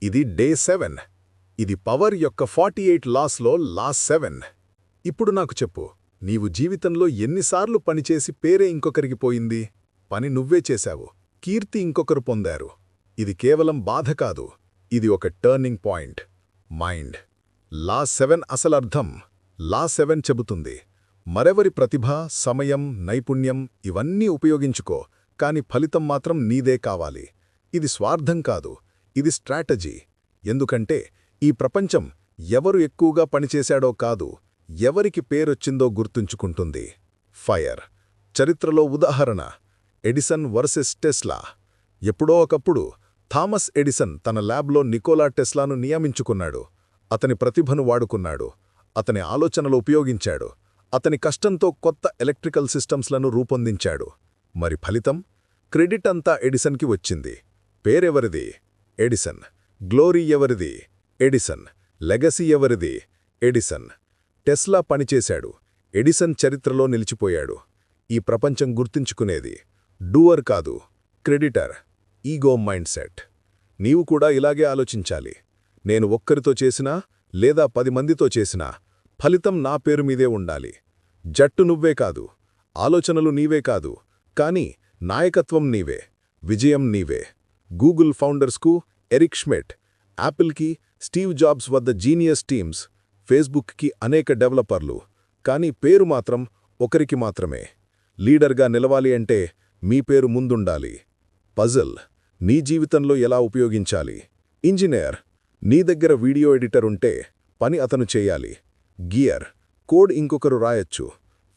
ఇది డే 7. ఇది పవర్ యొక్క 48 లాస్లో లాస్ 7. ఇప్పుడు నాకు చెప్పు, నీవు జీవితంలో ఎన్నిసార్లు పనిచేసి పేరే ఇంకొకరికి పోయింది? పని నువ్వే చేశావు, కీర్తి ఇంకొకరు పొందారు. ఇది కేవలం బాధ కాదు, ఇది ఒక టర్నింగ్ పాయింట్. మైండ్ లాస్ 7 అసలర్థం. లాస్ 7 చెబుతుంది, మరెవరి ప్రతిభ, సమయం, నైపుణ్యం ఇవన్నీ ఉపయోగించుకో, కాని ఫలితం మాత్రం నీదే కావాలి. ఇది స్వార్థం కాదు, ఇది స్ట్రాటజీ. ఎందుకంటే ఈ ప్రపంచం ఎవరు ఎక్కువగా పనిచేశాడో కాదు, ఎవరికి పేరొచ్చిందో గుర్తుంచుకుంటుంది. ఫైర్ చరిత్రలో ఉదాహరణ, ఎడిసన్ వర్సెస్ టెస్లా. ఎప్పుడో ఒకప్పుడు థామస్ ఎడిసన్ తన ల్యాబ్లో నికోలా టెస్లాను నియమించుకున్నాడు. అతని ప్రతిభను వాడుకున్నాడు, అతని ఆలోచనలు ఉపయోగించాడు, అతని కష్టంతో కొత్త ఎలక్ట్రికల్ సిస్టమ్స్లను రూపొందించాడు. మరి ఫలితం? క్రెడిట్ అంతా ఎడిసన్కి వచ్చింది. పేరెవరిది? ఎడిసన్. గ్లోరీ ఎవరిది? ఎడిసన్. లెగసీ ఎవరిది? ఎడిసన్. టెస్లా పనిచేశాడు, ఎడిసన్ చరిత్రలో నిలిచిపోయాడు. ఈ ప్రపంచం గుర్తుంచుకునేది డూవర్ కాదు, క్రెడిటర్. Ego mind set. నీవు కూడా ఇలాగే ఆలోచించాలి. నేను ఒక్కరితో చేసినా లేదా 10 మందితో చేసినా ఫలితం నా పేరు మీదే ఉండాలి. జట్టు నువ్వే కాదు, ఆలోచనలు నీవే కాదు, కానీ నాయకత్వం నీవే, విజయం నీవే. గూగుల్ ఫౌండర్స్కు ఎరిక్ షమిడ్, యాపిల్కి స్టీవ్ జాబ్స్ వద్ద జీనియస్ టీమ్స్, ఫేస్బుక్కి అనేక డెవలపర్లు, కానీ పేరు మాత్రం ఒకరికి మాత్రమే. లీడర్గా నిలవాలి అంటే మీ పేరు ముందుండాలి. పజిల్ నీ జీవితంలో ఎలా ఉపయోగించాలి? ఇంజనీర్ నీ దగ్గర వీడియో ఎడిటర్ ఉంటే పని అతను చేయాలి. గియర్ కోడ్ ఇంకొకరు రాయొచ్చు.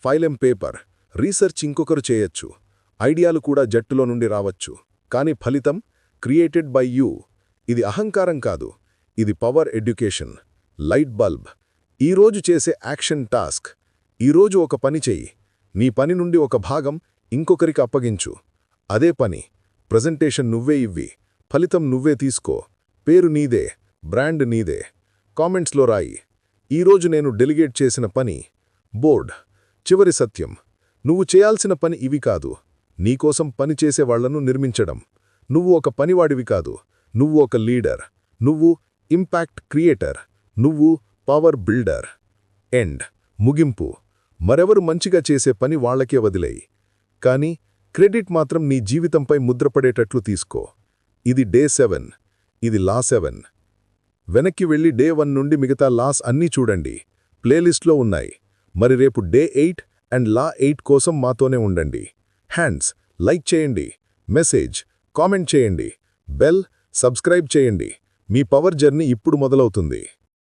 ఫైలెం పేపర్ రీసెర్చ్ ఇంకొకరు చేయొచ్చు. ఐడియాలు కూడా జట్టులో నుండి రావచ్చు, కానీ ఫలితం క్రియేటెడ్ బై యూ. ఇది అహంకారం కాదు, ఇది పవర్. ఎడ్యుకేషన్ లైట్ బల్బ్ ఈరోజు చేసే యాక్షన్ టాస్క్. ఈరోజు ఒక పని చెయ్యి, నీ పని నుండి ఒక భాగం ఇంకొకరికి అప్పగించు. అదే పని, ప్రజెంటేషన్ నువ్వే ఇవ్వి, ఫలితం నువ్వే తీసుకో. పేరు నీదే, బ్రాండ్ నీదే. కామెంట్స్లో రాయి, ఈరోజు నేను డెలిగేట్ చేసిన పని. బోర్డ్ చివరి సత్యం, నువ్వు చేయాల్సిన పని ఇవి కాదు, నీకోసం పని చేసేవాళ్లను నిర్మించడం. నువ్వు ఒక పనివాడివి కాదు, నువ్వు ఒక లీడర్. నువ్వు ఇంపాక్ట్ క్రియేటర్, నువ్వు పవర్ బిల్డర్. ఎండ్ ముగింపు, మరెవరు మంచిగా చేసే పని వాళ్లకే వదిలేయి, కానీ క్రెడిట్ మాత్రం నీ జీవితంపై ముద్రపడేటట్లు తీసుకో. ఇది డే 7, ఇది లా 7. వెనక్కి వెళ్ళి డే 1 నుండి మిగతా లాస్ అన్నీ చూడండి, ప్లేలిస్ట్లో ఉన్నాయి. మరి రేపు డే 8 అండ్ లా 8 కోసం మాతోనే ఉండండి. హ్యాండ్స్ లైక్ చేయండి, మెసేజ్ కామెంట్ చేయండి, బెల్ సబ్స్క్రైబ్ చేయండి. మీ పవర్ జర్నీ ఇప్పుడు మొదలవుతుంది.